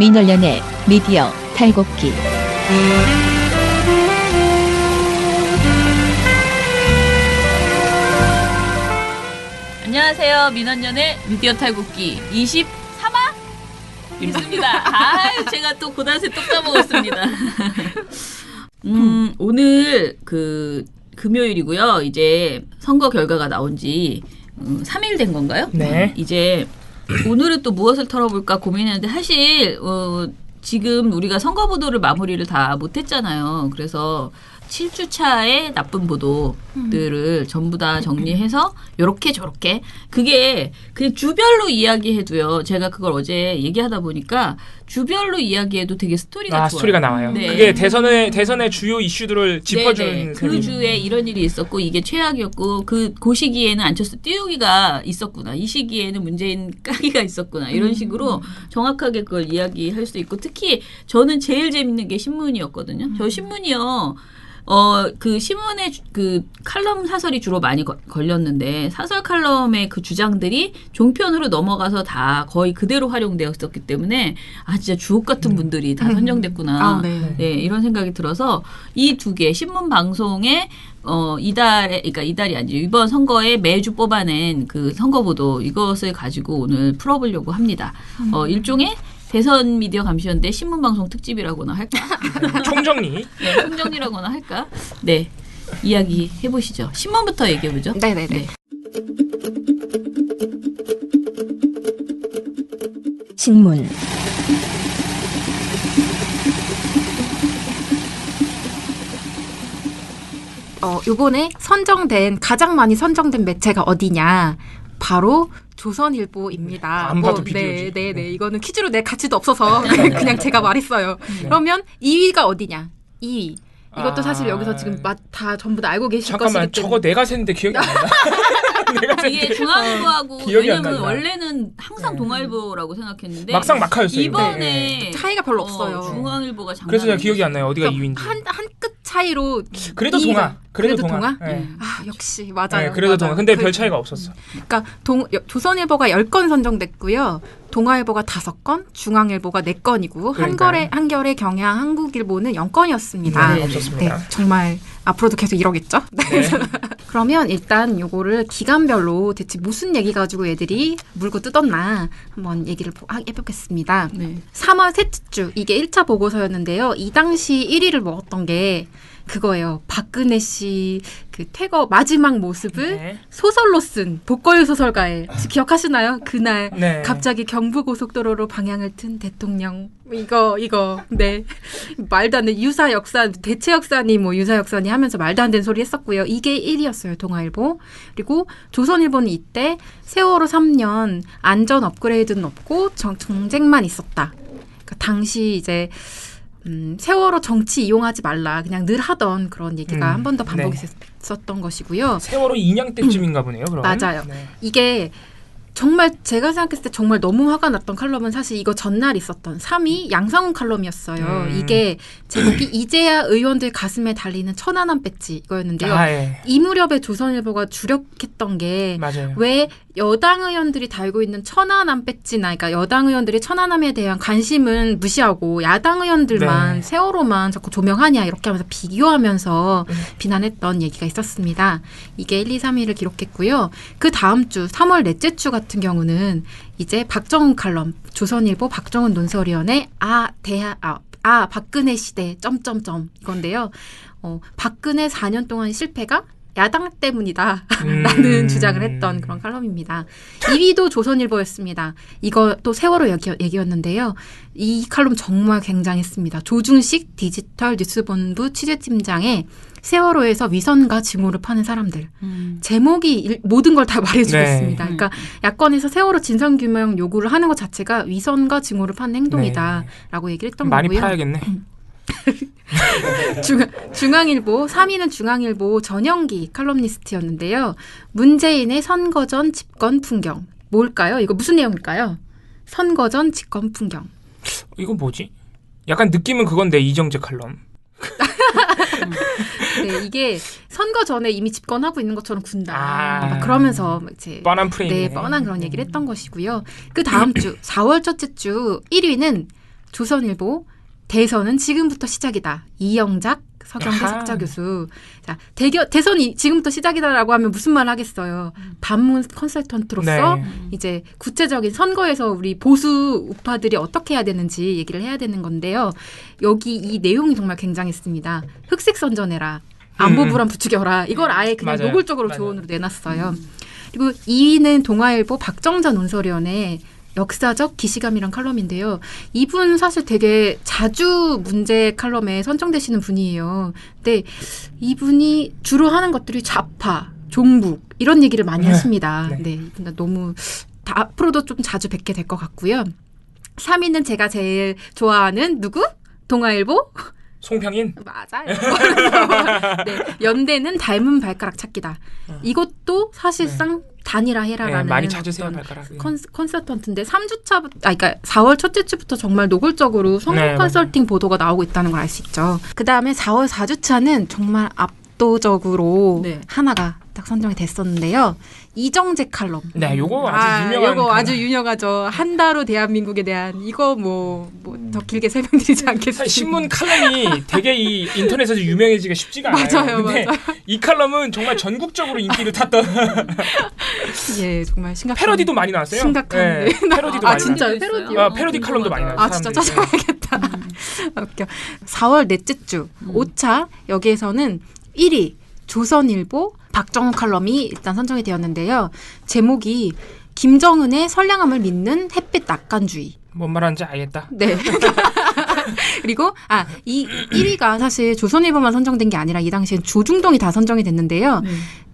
민원련의 미디어 탈곡기. 안녕하세요. 민원련의 미디어 탈곡기 23화 있습니다. 제가 또 고단세 또 까먹었습니다. 오늘 금요일이고요. 이제 선거 결과가 나온 지 3일 된 건가요? 네. 이제 오늘은 또 무엇을 털어볼까 고민했는데 사실 지금 우리가 선거 보도를 마무리를 다 못했잖아요. 그래서 7주차의 나쁜 보도들을 전부 다 정리해서 요렇게 저렇게 그게 그냥 주별로 이야기해도요. 제가 그걸 어제 얘기하다 보니까 주별로 이야기해도 되게 스토리가 좋아요. 스토리가 나와요. 네. 그게 대선의 주요 이슈들을 짚어주는 그 주에 이런 일이 있었고 이게 최악이었고 그 시기에는 안철수 띄우기가 있었구나. 이 시기에는 문재인 까기가 있었구나. 이런 식으로 정확하게 그걸 이야기할 수 있고 특히 저는 제일 재밌는 게 신문이었거든요. 저 신문이요. 그 신문에 그 칼럼 사설이 주로 많이 걸렸는데 사설 칼럼의 그 주장들이 종편으로 넘어가서 다 거의 그대로 활용되었었기 때문에 진짜 주옥 같은 분들이 다 선정됐구나. 네, 이런 생각이 들어서 이 두 개 신문 방송에 이달이 아니죠. 이번 선거에 매주 뽑아낸 그 선거보도 이것을 가지고 오늘 풀어보려고 합니다. 일종의 대선 미디어 감시연대 신문방송 특집이라고나 할까? 총정리. 네, 총정리라고나 할까? 네, 이야기 해보시죠. 신문부터 얘기해보죠. 네네네. 네. 신문. 요번에 가장 많이 선정된 매체가 어디냐? 바로 조선일보입니다. 안 봐도 비디오지. 네네네. 이거는 퀴즈로 낼 가치도 없어서 그냥 제가 말했어요. 그러면 2위가 어디냐? 2위. 이것도 사실 여기서 지금 다 전부 다 알고 계실 것이기 때문에. 잠깐만, 저거 내가 샜는데 기억이 안 난다. 이게 중앙일보하고 기억이 안 왜냐면 난다. 원래는 항상 동아일보라고 생각했는데 막상 막하였어요. 이번에 차이가 별로 없어요. 중앙일보가 장난. 그래서 제가 기억이 안 나요. 어디가 2위인지. 한 끗 차이로. 그래도 2위가. 동아. 그래도 동아? 네. 역시 맞아요. 네, 그래도 동아. 근데 그, 별 차이가 없었어. 그러니까 조선일보가 10건 선정됐고요. 동아일보가 5건, 중앙일보가 4건이고 한겨레, 경향, 한국일보는 0건이었습니다. 네, 없었습니다. 네, 정말 앞으로도 계속 이러겠죠? 네. 그러면 일단 요거를 기간별로 대체 무슨 얘기 가지고 애들이 물고 뜯었나 한번 얘기를 해보겠습니다. 네. 3월 셋째 주 이게 1차 보고서였는데요. 이 당시 1위를 먹었던 게 그거예요. 박근혜 씨 그 퇴거 마지막 모습을 소설로 쓴 복거유 소설가의 기억하시나요? 그날 갑자기 경부고속도로로 방향을 튼 대통령 이거 네 말도 안 돼 유사 역사 대체 역사니 뭐 유사 역사니 하면서 말도 안 되는 소리 했었고요. 이게 1위였어요. 동아일보. 그리고 조선일보는 이때 세월호 3년 안전 업그레이드는 없고 정쟁만 있었다. 그러니까 당시 이제 세월호 정치 이용하지 말라. 그냥 늘 하던 그런 얘기가 한 번 더 반복했었던 것이고요. 세월호 2년 때쯤인가 보네요. 그럼. 맞아요. 네. 이게 정말 제가 생각했을 때 정말 너무 화가 났던 칼럼은 사실 이거 전날 있었던 3위 양상훈 칼럼이었어요. 이게 제목이 이제야 의원들 가슴에 달리는 천안함 배지 이거였는데요. 이 무렵에 조선일보가 주력했던 게 왜 여당 의원들이 달고 있는 천안함 배지나 그러니까 여당 의원들이 천안함에 대한 관심은 무시하고 야당 의원들만 세월호만 자꾸 조명하냐 이렇게 하면서 비교하면서 비난했던 얘기가 있었습니다. 이게 1, 2, 3위를 기록했고요. 그 다음 주 3월 넷째 주 같은 경우는 이제 박정훈 칼럼 조선일보 박정훈 논설위원회 박근혜 시대 이건데요. 박근혜 4년 동안 실패가 야당 때문이다 라는 주장을 했던 그런 칼럼입니다. 2위도 조선일보였습니다. 이거 또 세월호 얘기였는데요. 이 칼럼 정말 굉장했습니다. 조중식 디지털 뉴스본부 취재팀장의 세월호에서 위선과 증오를 파는 사람들. 제목이 모든 걸 다 말해주고 있습니다. 그러니까 야권에서 세월호 진상규명 요구를 하는 것 자체가 위선과 증오를 파는 행동이다라고 얘기를 했던 많이 거고요. 팔아야겠네. 중앙일보 3위는 중앙일보 전영기 칼럼니스트였는데요. 문재인의 선거 전 집권 풍경. 뭘까요? 이거 무슨 내용일까요? 선거 전 집권 풍경. 이건 뭐지? 약간 느낌은 그건데 이정재 칼럼. 네, 이게 선거 전에 이미 집권하고 있는 것처럼 군다. 막 그러면서 이제 뻔한 프레임. 네, 뻔한 그런 얘기를 했던 것이고요. 그 다음 주 4월 첫째 주 1위는 조선일보 대선은 지금부터 시작이다. 이영작 서경대 아하. 석좌 교수. 자, 대선이 지금부터 시작이다라고 하면 무슨 말 하겠어요. 반문 컨설턴트로서 네. 이제 구체적인 선거에서 우리 보수 우파들이 어떻게 해야 되는지 얘기를 해야 되는 건데요. 여기 이 내용이 정말 굉장했습니다. 흑색 선전해라. 안보 불안 부추겨라. 이걸 아예 그냥 맞아요. 노골적으로 맞아요. 조언으로 내놨어요. 그리고 2위는 동아일보 박정자 논설위원회 역사적 기시감이란 칼럼인데요. 이분 사실 되게 자주 문제 칼럼에 선정되시는 분이에요. 근데 이분이 주로 하는 것들이 좌파, 종북 이런 얘기를 많이 하십니다. 네. 네, 이분 너무 앞으로도 좀 자주 뵙게 될 것 같고요. 3위는 제가 제일 좋아하는 누구? 동아일보? 송평인. 맞아요. 네, 연대는 닮은 발가락 찾기다. 이것도 사실상 단일화해라라는 네, 많이 찾으세요 어떤 발가락. 컨설턴트인데 3주차부터 그러니까 4월 첫째 주부터 정말 노골적으로 성공 네, 컨설팅 보도가 나오고 있다는 걸 알 수 있죠. 그다음에 4월 4주차는 정말 압도적으로 네. 하나가 딱 선정이 됐었는데요. 이정재 칼럼. 네, 요거 아주 유명한. 요거 아주 유명하죠. 한 달 후 대한민국에 대한 이거 뭐 더 길게 설명드리지 않겠습니다. 사실 신문 칼럼이 되게 이 인터넷에서 유명해지기가 쉽지가 않아요. 맞아요, 근데 이 칼럼은 정말 전국적으로 인기를 탔던 예, 정말 심각한 패러디도 많이 나왔어요. 심각한데. 네, 패러디도 아, 많이 진짜요? 나왔어요. 패러디요? 패러디 칼럼도 많이 나왔어요. 아, 진짜 사람들이. 찾아봐야겠다. 웃겨. 4월 넷째 주 5차 여기에서는 1위 조선일보 박정우 칼럼이 일단 선정이 되었는데요. 제목이 김정은의 선량함을 믿는 햇빛 낙관주의. 뭔 말하는지 알겠다. 네. 그리고 이 1위가 사실 조선일보만 선정된 게 아니라 이 당시엔 조중동이 다 선정이 됐는데요.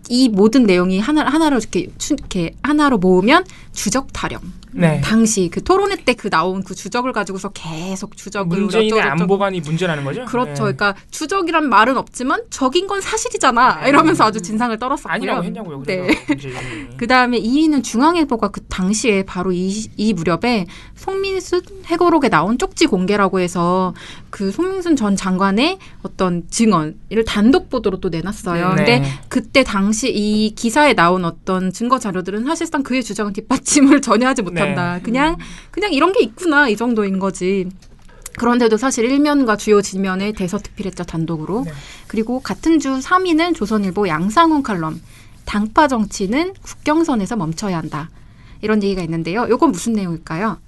이 모든 내용이 하나로 이렇게 하나로 모으면 주적 타령. 네. 당시 그 토론회 때 그 나온 그 주적을 가지고서 계속 주적을 문재인의 어쩌고저쩌고. 안보관이 문제라는 거죠? 그렇죠. 네. 그러니까 주적이란 말은 없지만 적인 건 사실이잖아. 이러면서 아주 진상을 떨었었고요. 아니라고 했냐고요. 네. 그래서 문재인이. 그 다음에 2위는 중앙일보가 그 당시에 바로 이 무렵에 송민순 해고록에 나온 쪽지 공개라고 해서 그 송민순 전 장관의 어떤 증언을 단독 보도로 또 내놨어요. 네. 근데 그때 당시 이 기사에 나온 어떤 증거 자료들은 사실상 그의 주장은 뒷받침을 전혀 하지 못한다. 그냥 이런 게 있구나 이 정도인 거지. 그런데도 사실 일면과 주요 지면에 대서특필했죠 단독으로. 네. 그리고 같은 주 3위는 조선일보 양상훈 칼럼. 당파 정치는 국경선에서 멈춰야 한다. 이런 얘기가 있는데요. 이건 무슨 내용일까요?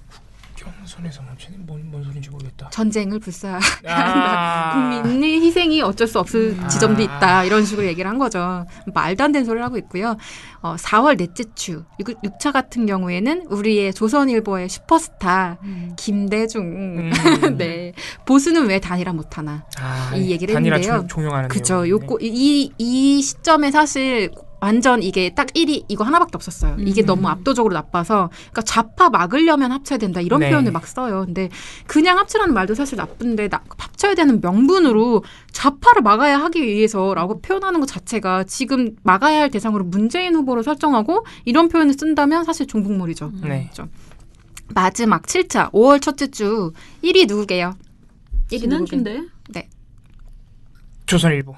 경선에서 멈추는 뭔 소리인지 모르겠다. 전쟁을 불사해야 한다. 국민의 희생이 어쩔 수 없을 지점도 있다. 이런 식으로 얘기를 한 거죠. 말도 안 되는 소리를 하고 있고요. 4월 넷째 주 6차 같은 경우에는 우리의 조선일보의 슈퍼스타 김대중. 네. 보수는 왜 단일화 못하나. 이 얘기를 했는데요. 종용하는 그죠. 내용인데. 이 시점에 사실 완전 이게 딱 1위 이거 하나밖에 없었어요. 이게 너무 압도적으로 나빠서 그러니까 좌파 막으려면 합쳐야 된다 이런 네. 표현을 막 써요. 근데 그냥 합치라는 말도 사실 나쁜데 합쳐야 되는 명분으로 좌파를 막아야 하기 위해서라고 표현하는 것 자체가 지금 막아야 할 대상으로 문재인 후보를 설정하고 이런 표현을 쓴다면 사실 종북몰이죠. 네. 그렇죠. 마지막 7차 5월 첫째 주 1위 누구게요? 1위 지난주인데 네. 조선일보.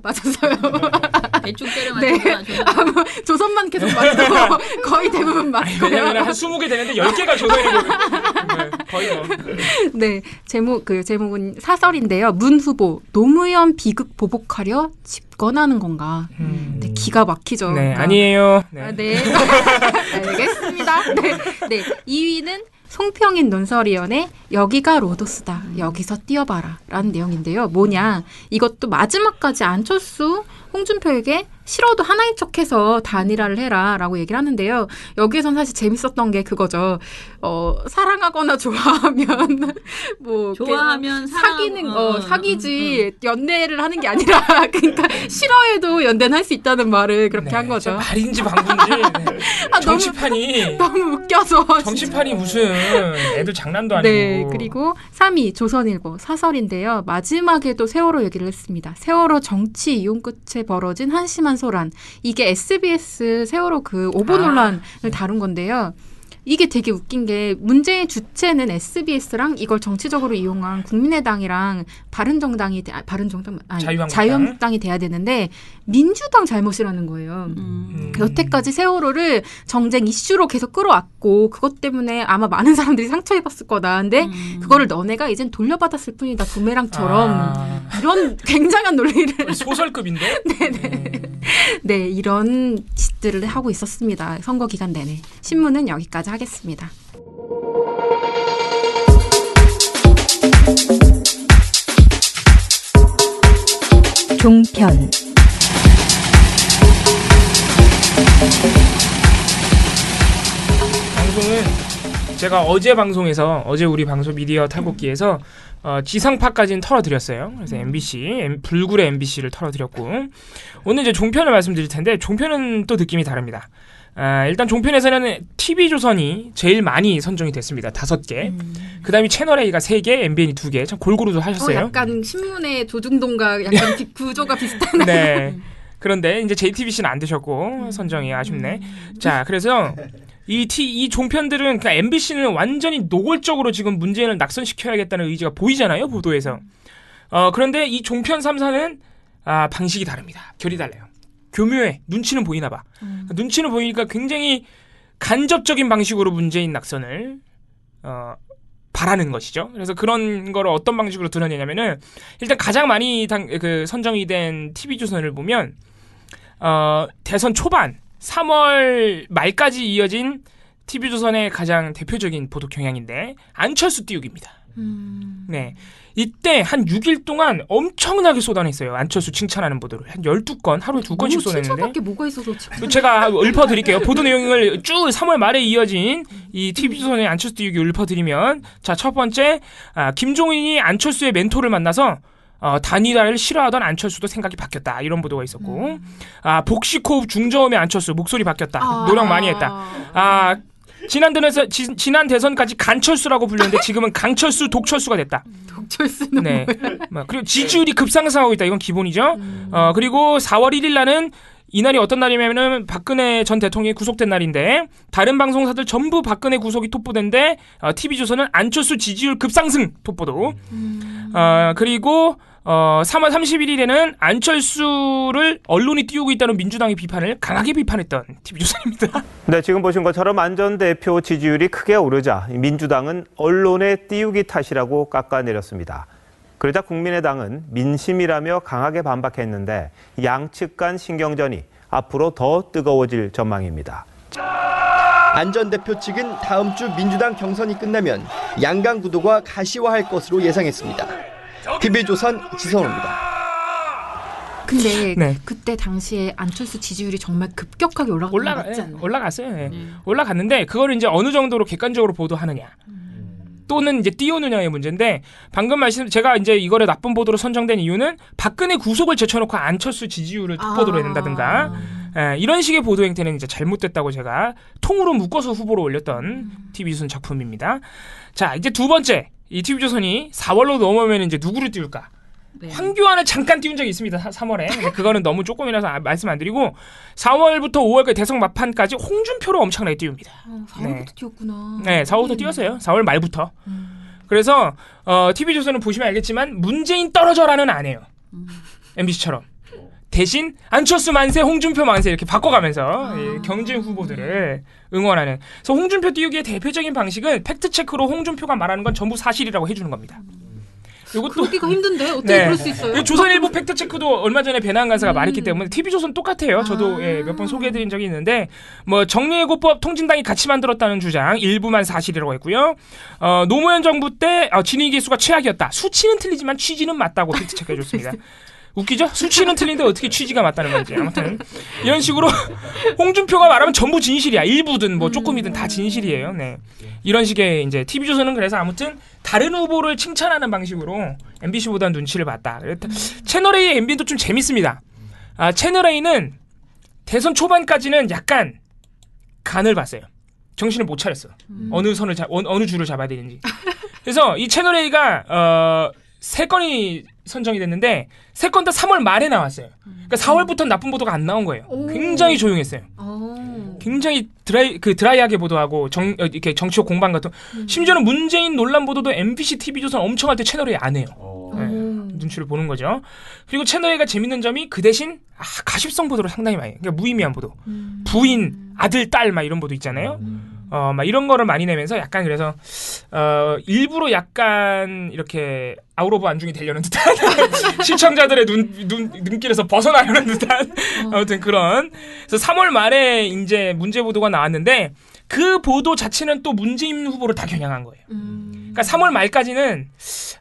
맞았어요. 대충 때려 네. 맞췄구나. 조선만 계속 맞고 거의 대부분 맞고요. 왜냐면 한 20개 되는데 10개가 조선일보거든요. 거의 뭐. 네, 제목은 사설인데요. 문 후보 노무현 비극 보복하려 집권하는 건가? 네, 기가 막히죠. 네, 아니에요. 네. 네. 알겠습니다. 네. 2위는 송평인 논설위원회 여기가 로도스다. 여기서 뛰어봐라. 라는 내용인데요. 뭐냐. 이것도 마지막까지 안철수, 홍준표에게 싫어도 하나인 척해서 단일화를 해라 라고 얘기를 하는데요. 여기에선 사실 재밌었던 게 그거죠. 사랑하거나 좋아하면 뭐 좋아하면 사귀는 사귀지 연애를 하는 게 아니라 그러니까 싫어해도 연대는 할 수 있다는 말을 그렇게 네, 한 거죠. 말인지 방구인지. 네. 정치판이 너무 웃겨서 정치판이 무슨 애들 장난도 아니고. 네, 그리고 3위 조선일보 사설인데요. 마지막에도 세월호 얘기를 했습니다. 세월호 정치 이용 끝에 벌어진 한심한 소란. 이게 SBS 세월호 그 오보 논란을 다룬 건데요. 이게 되게 웃긴 게 문제의 주체는 SBS랑 이걸 정치적으로 이용한 국민의당이랑 자유한국당이 돼야 되는데 민주당 잘못이라는 거예요. 여태까지 세월호를 정쟁 이슈로 계속 끌어왔고 그것 때문에 아마 많은 사람들이 상처입었을 거다. 근데 그거를 너네가 이젠 돌려받았을 뿐이다. 부메랑처럼 이런 굉장한 논리를 소설급인데? 네네. 네, 이런 짓들을 하고 있었습니다. 선거 기간 내내. 신문은 여기까지 하겠습니다. 종편 방송은 제가 어제 방송에서 어제 우리 방송 미디어 탈곡기에서 지상파까지는 털어드렸어요. 그래서 MBC, 불굴의 MBC를 털어드렸고 오늘 이제 종편을 말씀드릴 텐데 종편은 또 느낌이 다릅니다. 일단 종편에서는 TV조선이 제일 많이 선정이 됐습니다. 5개. 그 다음에 채널A가 3개, MBN이 2개. 참 골고루도 하셨어요. 약간 신문의 조중동과 약간 구조가 비슷한. 네. 그런데 이제 JTBC는 안 되셨고 선정이 아쉽네. 자, 그래서 이 종편들은 그러니까 MBC는 완전히 노골적으로 지금 문재인을 낙선시켜야겠다는 의지가 보이잖아요. 보도에서. 그런데 이 종편 3사는 방식이 다릅니다. 결이 달라요. 교묘해. 눈치는 보이나 봐. 눈치는 보이니까 굉장히 간접적인 방식으로 문재인 낙선을 바라는 것이죠. 그래서 그런 거를 어떤 방식으로 드러내냐면은 일단 가장 많이 선정이 된 TV조선을 보면 대선 초반 3월 말까지 이어진 TV조선의 가장 대표적인 보도 경향인데 안철수 띄우기입니다. 네. 이때 한 6일 동안 엄청나게 쏟아냈어요. 안철수 칭찬하는 보도를. 한 12건, 하루에 2건씩 쏟아냈는데. 칭찬밖에 뭐가 있어서 제가 읊어드릴게요. 보도 내용을 쭉 3월 말에 이어진 이 TV조선의 안철수 띄우기 읊어드리면 자, 첫 번째, 김종인이 안철수의 멘토를 만나서 단일화를 싫어하던 안철수도 생각이 바뀌었다. 이런 보도가 있었고 복식호흡 중저음의 안철수 목소리 바뀌었다. 노력 많이 했다. 지난 대선까지 간철수라고 불렸는데 지금은 강철수, 독철수가 됐다. 독철수는 네. 뭐야? 그리고 지지율이 급상승하고 있다. 이건 기본이죠. 그리고 4월 1일 날은 이날이 어떤 날이냐면은 박근혜 전 대통령이 구속된 날인데 다른 방송사들 전부 박근혜 구속이 톱보도인데 TV조선은 안철수 지지율 급상승 톱보도. 그리고 3월 31일에는 안철수를 언론이 띄우고 있다는 민주당의 비판을 강하게 비판했던 TV조선입니다. 네, 지금 보신 것처럼 안 전 대표 지지율이 크게 오르자 민주당은 언론의 띄우기 탓이라고 깎아내렸습니다. 그러자 국민의당은 민심이라며 강하게 반박했는데 양측 간 신경전이 앞으로 더 뜨거워질 전망입니다. 안 전 대표 측은 다음 주 민주당 경선이 끝나면 양강 구도가 가시화할 것으로 예상했습니다. TV조선 지선호입니다. 근데 네. 그때 당시에 안철수 지지율이 정말 급격하게 올라갔던 거 맞지 않나요? 올라갔어요. 네. 올라갔는데 그거를 이제 어느 정도로 객관적으로 보도하느냐. 또는 이제 띄우느냐의 문제인데 방금 제가 이제 이거를 나쁜 보도로 선정된 이유는 박근혜 구속을 제쳐놓고 안철수 지지율을 톱보도로 했다든가 이런 식의 보도 행태는 이제 잘못됐다고 제가 통으로 묶어서 후보로 올렸던 TV조선 작품입니다. 자, 이제 두 번째 이 TV조선이 4월로 넘어오면 이제 누구를 띄울까? 네. 황교안을 잠깐 띄운 적이 있습니다. 3월에. 근데 그거는 너무 조금이라서 말씀 안 드리고 4월부터 5월까지 대선 막판까지 홍준표로 엄청나게 띄웁니다. 4월부터 띄웠구나. 네, 4월부터 띄웠어요. 4월 말부터. 그래서 TV조선은 보시면 알겠지만 문재인 떨어져라는 안 해요. MBC처럼. 대신 안철수 만세, 홍준표 만세 이렇게 바꿔가면서 경쟁 후보들을 응원하는. 그래서 홍준표 띄우기의 대표적인 방식은 팩트체크로 홍준표가 말하는 건 전부 사실이라고 해주는 겁니다. 이것도 그러기가 힘든데 어떻게 네. 그럴 수 있어요? 조선일보 팩트체크도 얼마 전에 배나한 간사가 말했기 때문에 TV조선 똑같아요. 저도 몇 번 소개해드린 적이 있는데 뭐 정리해고법 통진당이 같이 만들었다는 주장 일부만 사실이라고 했고요. 노무현 정부 때 진위기수가 최악이었다. 수치는 틀리지만 취지는 맞다고 팩트체크해줬습니다. 웃기죠? 수치는 틀린데 어떻게 취지가 맞다는 건지. 아무튼 이런 식으로 홍준표가 말하면 전부 진실이야. 일부든 뭐 조금이든 다 진실이에요. 네. 이런 식의 이제 TV조선은 그래서 아무튼 다른 후보를 칭찬하는 방식으로 MBC보다는 눈치를 봤다. 채널A의 MBN도 좀 재밌습니다. 채널A는 대선 초반까지는 약간 간을 봤어요. 정신을 못 차렸어. 어느 줄을 잡아야 되는지. 그래서 이 채널A가 3건이 선정이 됐는데 3건 다 3월 말에 나왔어요. 그러니까 4월부터 나쁜 보도가 안 나온 거예요. 굉장히 조용했어요. 굉장히 드라이하게 보도하고 이렇게 정치적 공방 같은. 심지어는 문재인 논란 보도도 MBC, TV조선 엄청 할 때 채널A 안 해요. 네, 눈치를 보는 거죠. 그리고 채널A가 재밌는 점이 그 대신 가십성 보도를 상당히 많이 해요. 그러니까 무의미한 보도. 부인, 아들, 딸 막 이런 보도 있잖아요. 막 이런 거를 많이 내면서 약간 그래서 일부러 약간 이렇게 아웃 오브 안중이 되려는 듯한 시청자들의 눈길에서 벗어나려는 듯한 아무튼 그런. 그래서 3월 말에 이제 문제 보도가 나왔는데 그 보도 자체는 또 문재인 후보를 다 겨냥한 거예요. 그러니까 3월 말까지는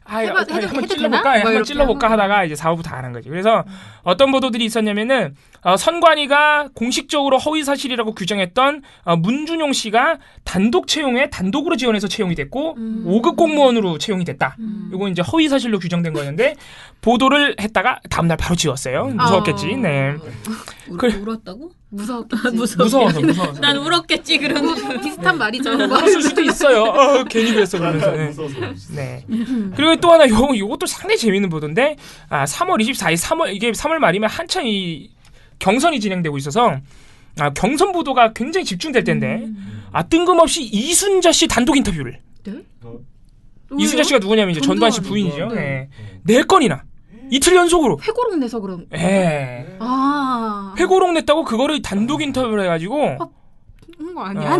한번 찔러볼까 하다가 이제 4월부터 안 한 거지. 그래서 어떤 보도들이 있었냐면은 선관위가 공식적으로 허위 사실이라고 규정했던 문준용 씨가 단독 채용에 단독으로 지원해서 채용이 됐고 5급 공무원으로 채용이 됐다. 이거 이제 허위 사실로 규정된 거였는데 보도를 했다가 다음날 바로 지웠어요. 무서웠겠지. 네. 울었다고? 무서워서. 난 울었겠지. 그런 비슷한 말이죠. 울었을 수도 있어요. 괜히 그랬어 그러면서. 네. 그리고 또 하나 요것도 상당히 재밌는 보도인데 3월 24일 이게 3월 말이면 한참 이 경선이 진행되고 있어서 경선 보도가 굉장히 집중될 텐데 뜬금없이 이순자 씨 단독 인터뷰를. 네? 이순자 씨가 누구냐면 이제 전두환 씨 부인이죠. 네. 4건이나 이틀 연속으로 회고록 내서 그럼. 예. 회고록 냈다고 그거를 단독 인터뷰를 해가지고 거 아니야?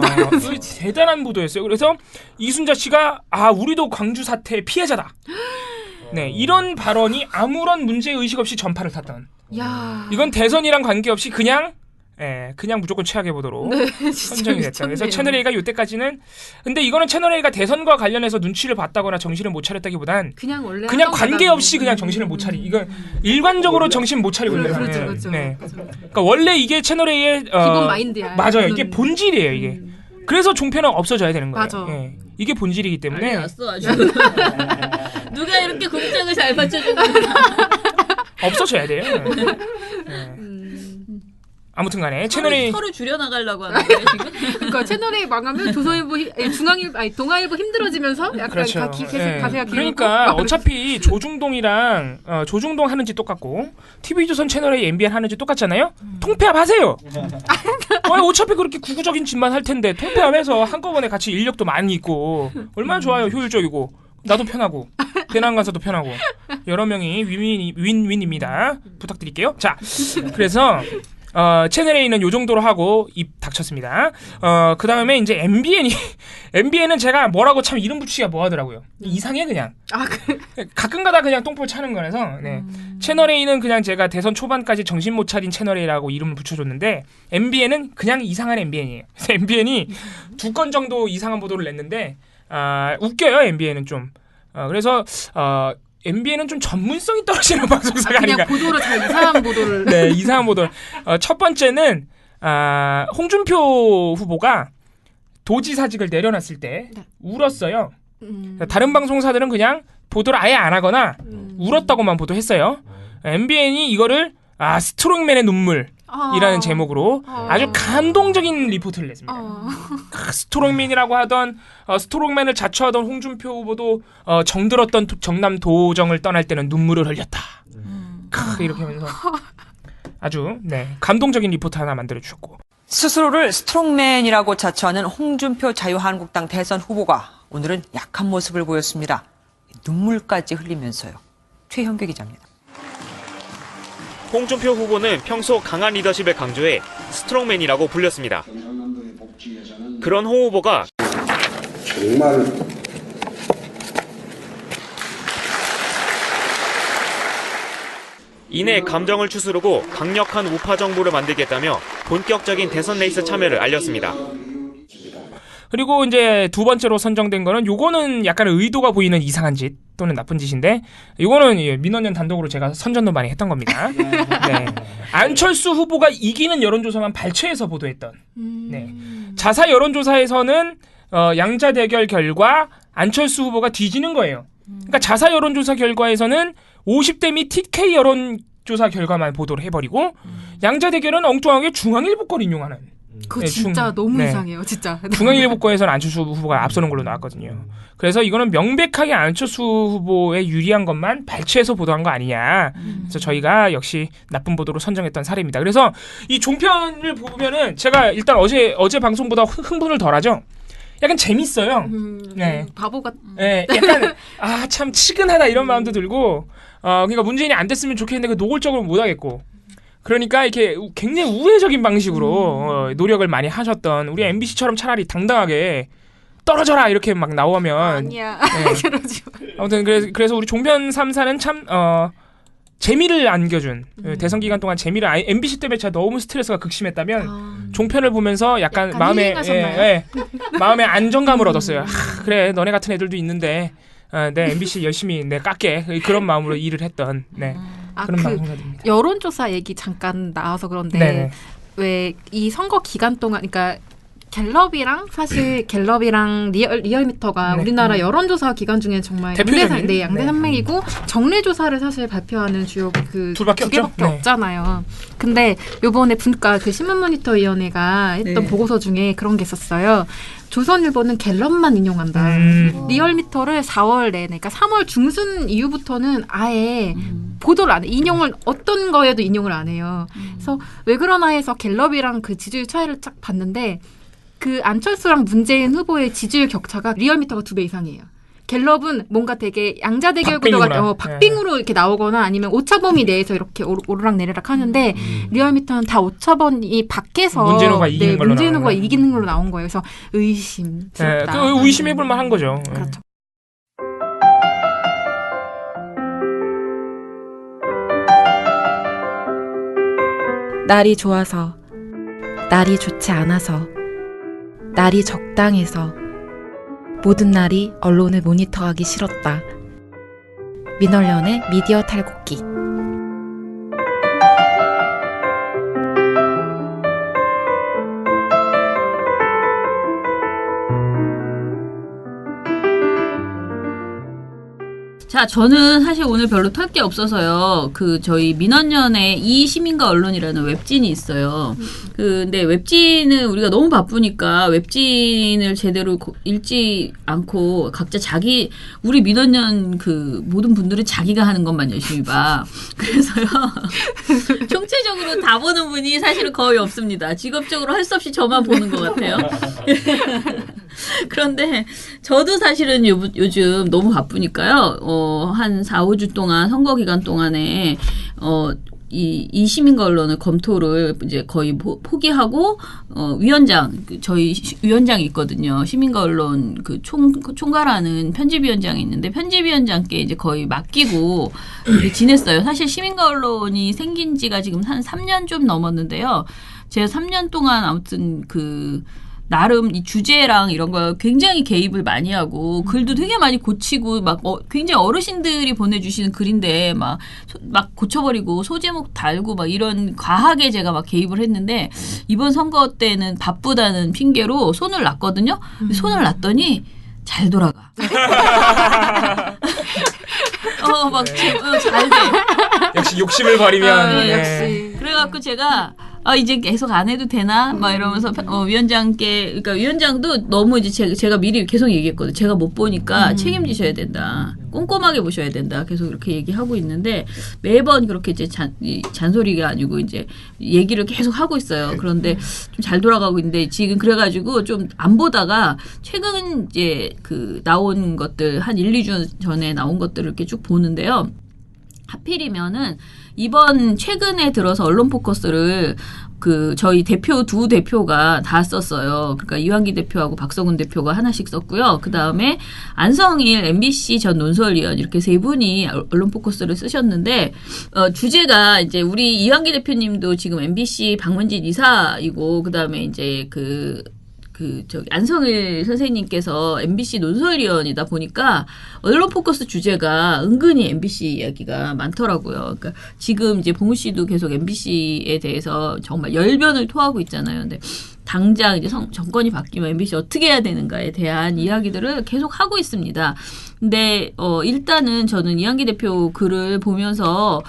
대단한 보도였어요. 그래서 이순자 씨가 우리도 광주 사태 피해자다. 네, 이런 발언이 아무런 문제 의식 없이 전파를 탔던. 야. 이건 대선이랑 관계없이 그냥 무조건 최악의 보도로 선정이 됐다. 그래서 채널A가 이때까지는 근데 이거는 채널A가 대선과 관련해서 눈치를 봤다거나 정신을 못 차렸다기보단 그냥 관계없이 그냥 정신을 못 차리. 이건 일관적으로 정신 못 차리고 있는 거예요. 그렇죠. 네. 그러니까 원래 이게 채널A의 기본 마인드야. 맞아요. 이게 본질이에요, 이게. 그래서 종편은 없어져야 되는 거예요. 맞아. 예. 이게 본질이기 때문에. 알았어, 아주. 누가 이렇게 공장을 잘 맞춰주는 없어져야 돼요. 아무튼 간에 채널A 서로 줄여나가려고 하는 거예요 지금? 그러니까 채널A 망하면 조선일보 동아일보 힘들어지면서 약간 그렇죠. 가세가 그러니까 어차피 조중동이랑 조중동 하는 짓 똑같고 TV조선 채널A MBN 하는 짓 똑같잖아요. 통폐합 하세요. 어차피 그렇게 구구적인 짓만 할 텐데 통폐합해서 한꺼번에 같이 인력도 많이 있고 얼마나 좋아요. 효율적이고 나도 편하고 배낭 가서도 편하고 여러 명이 윈윈입니다. 부탁드릴게요. 자, 그래서 채널A는 요 정도로 하고 입 닥쳤습니다. 그 다음에 이제 MBN은 제가 뭐라고 참 이름 붙이기가 뭐하더라고요. 이상해 그냥. 가끔가다 그냥 똥볼 차는 거라서. 네. 채널A는 그냥 제가 대선 초반까지 정신 못 차린 채널A라고 이름을 붙여줬는데 MBN은 그냥 이상한 MBN이에요. 그래서 MBN이 2건 정도 이상한 보도를 냈는데 웃겨요. MBN은 좀. 그래서 MBN은 좀 전문성이 떨어지는 방송사가 아닌가. 그냥 보도를 잘 이상한 보도를. 네, 이상한 보도를. 첫 번째는 홍준표 후보가 도지사직을 내려놨을 때 울었어요. 다른 방송사들은 그냥 보도를 아예 안 하거나 울었다고만 보도했어요. MBN이 이거를 스트롱맨의 눈물이라는 제목으로 아주 감동적인 리포트를 냈습니다. 스트롱맨이라고 하던 스트롱맨을 자처하던 홍준표 후보도 정들었던 정남 도정을 떠날 때는 눈물을 흘렸다. 이렇게 하면서 아주 감동적인 리포트 하나 만들어주셨고 스스로를 스트롱맨이라고 자처하는 홍준표 자유한국당 대선 후보가 오늘은 약한 모습을 보였습니다. 눈물까지 흘리면서요. 최현규 기자입니다. 홍준표 후보는 평소 강한 리더십을 강조해 스트롱맨이라고 불렸습니다. 그런 홍 후보가 정말 이내 감정을 추스르고 강력한 우파 정부를 만들겠다며 본격적인 대선 레이스 참여를 알렸습니다. 그리고 이제 두 번째로 선정된 거는 요거는 약간 의도가 보이는 이상한 짓 또는 나쁜 짓인데 요거는 민원연 단독으로 제가 선전도 많이 했던 겁니다. 네. 안철수 후보가 이기는 여론조사만 발췌해서 보도했던. 네. 자사 여론조사에서는 양자 대결 결과 안철수 후보가 뒤지는 거예요. 그러니까 자사 여론조사 결과에서는 50대 및 TK 여론조사 결과만 보도를 해버리고 양자 대결은 엉뚱하게 중앙일보 걸 인용하는. 그거 진짜 너무 이상해요, 진짜. 중앙일보권에서는 안철수 후보가 앞서는 걸로 나왔거든요. 그래서 이거는 명백하게 안철수 후보에 유리한 것만 발췌해서 보도한 거 아니냐. 그래서 저희가 역시 나쁜 보도로 선정했던 사례입니다. 그래서 이 종편을 보면은 제가 일단 어제 방송보다 흥분을 덜하죠. 약간 재밌어요. 네. 바보 같. 네, 약간 참 치근하다 이런 마음도 들고, 그러니까 문재인이 안 됐으면 좋겠는데 그 노골적으로 못 하겠고. 그러니까 이렇게 굉장히 우회적인 방식으로 노력을 많이 하셨던 우리 MBC처럼 차라리 당당하게 떨어져라 이렇게 막 나오면 아니야. 그러지 마. 아무튼 그래서 우리 종편 3사는 참 재미를 안겨준 대선 기간 동안 재미를 MBC 때문에 제가 너무 스트레스가 극심했다면 종편을 보면서 약간 마음에 마음에 안정감을 얻었어요. 그래 너네 같은 애들도 있는데 내 MBC 열심히 내 깎게 그런 마음으로 일을 했던 그런 방송사들입니다. 여론조사 얘기 잠깐 나와서 그런데 왜 이 선거 기간 동안 그러니까 갤럽이랑 리얼미터가 우리나라 여론조사 기간 중에 정말 양대 산맥이고 정례조사를 사실 발표하는 주요 두 개밖에 없잖아요. 근데 요번에 그러니까 그 신문모니터위원회가 했던 보고서 중에 그런 게 있었어요. 조선일보는 갤럽만 인용한다. 리얼미터를 4월 내내, 그러니까 3월 중순 이후부터는 아예 보도를 안 해. 어떤 거에도 인용을 안 해요. 그래서 왜 그러나 해서 갤럽이랑 그 지지율 차이를 쫙 봤는데 그 안철수랑 문재인 후보의 지지율 격차가 리얼미터가 2배 이상이에요. 갤럽은 뭔가 되게 양자대결 구도가 박빙으로 이렇게 나오거나 아니면 오차범위 내에서 이렇게 오르락 내리락 하는데 리얼미터는 다 오차범위 밖에서 문재인 후보가 이기는 걸로 나온 거예요. 그래서 의심스럽다. 의심해볼 만한 거죠. 그렇죠. 날이 좋아서, 날이 좋지 않아서, 날이 적당해서 모든 날이 언론을 모니터하기 싫었다. 민얼련의 미디어 탈곡기. 자, 저는 사실 오늘 별로 털 게 없어서요. 저희 민원연의 이 시민과 언론이라는 웹진이 있어요. 근데 웹진은 우리가 너무 바쁘니까 웹진을 제대로 읽지 않고 각자 우리 민원연 모든 분들은 자기가 하는 것만 열심히 봐. 그래서요. 총체적으로 다 보는 분이 사실은 거의 없습니다. 직업적으로 할 수 없이 저만 보는 것 같아요. 그런데 저도 사실은 요즘 너무 바쁘니까요. 한 4, 5주 동안 선거 기간 동안에 이 시민과 언론을 검토를 이제 거의 포기하고 저희 위원장이 있거든요. 시민과 언론 총괄하는 편집위원장이 있는데 편집위원장께 이제 거의 맡기고 지냈어요. 사실 시민과 언론이 생긴 지가 지금 한 3년 좀 넘었는데요. 제가 3년 동안 아무튼 나름 이 주제랑 이런 거 굉장히 개입을 많이 하고 글도 되게 많이 고치고 막 굉장히 어르신들이 보내주시는 글인데 막 고쳐버리고 소제목 달고 막 이런 과하게 제가 막 개입을 했는데 이번 선거 때는 바쁘다는 핑계로 손을 놨거든요. 손을 놨더니 잘 돌아가. 잘 돼. 역시 욕심을 버리면. 역시. 그래갖고 제가 이제 계속 안 해도 되나? 막 이러면서 그러니까 위원장도 너무 이제 제가 미리 계속 얘기했거든요. 제가 못 보니까 책임지셔야 된다. 꼼꼼하게 보셔야 된다. 계속 이렇게 얘기하고 있는데 매번 그렇게 이제 잔소리가 아니고 이제 얘기를 계속 하고 있어요. 그런데 좀 잘 돌아가고 있는데 지금 그래가지고 좀 안 보다가 최근 이제 나온 것들 한 1, 2주 전에 나온 것들을 이렇게 쭉 보는데요. 하필이면은 이번 최근에 들어서 언론 포커스를 저희 두 대표가 다 썼어요. 그러니까 이완기 대표하고 박성훈 대표가 하나씩 썼고요. 그 다음에 안성일 MBC 전 논설위원 이렇게 세 분이 언론 포커스를 쓰셨는데 주제가 이제 우리 이완기 대표님도 지금 MBC 방문진 이사이고 그 다음에 이제 안성일 선생님께서 MBC 논설위원이다 보니까 언론 포커스 주제가 은근히 MBC 이야기가 많더라고요. 그러니까 지금 이제 봉우 씨도 계속 MBC에 대해서 정말 열변을 토하고 있잖아요. 근데 당장 이제 정권이 바뀌면 MBC 어떻게 해야 되는가에 대한 이야기들을 계속 하고 있습니다. 근데 일단은 저는 이한기 대표 글을 보면서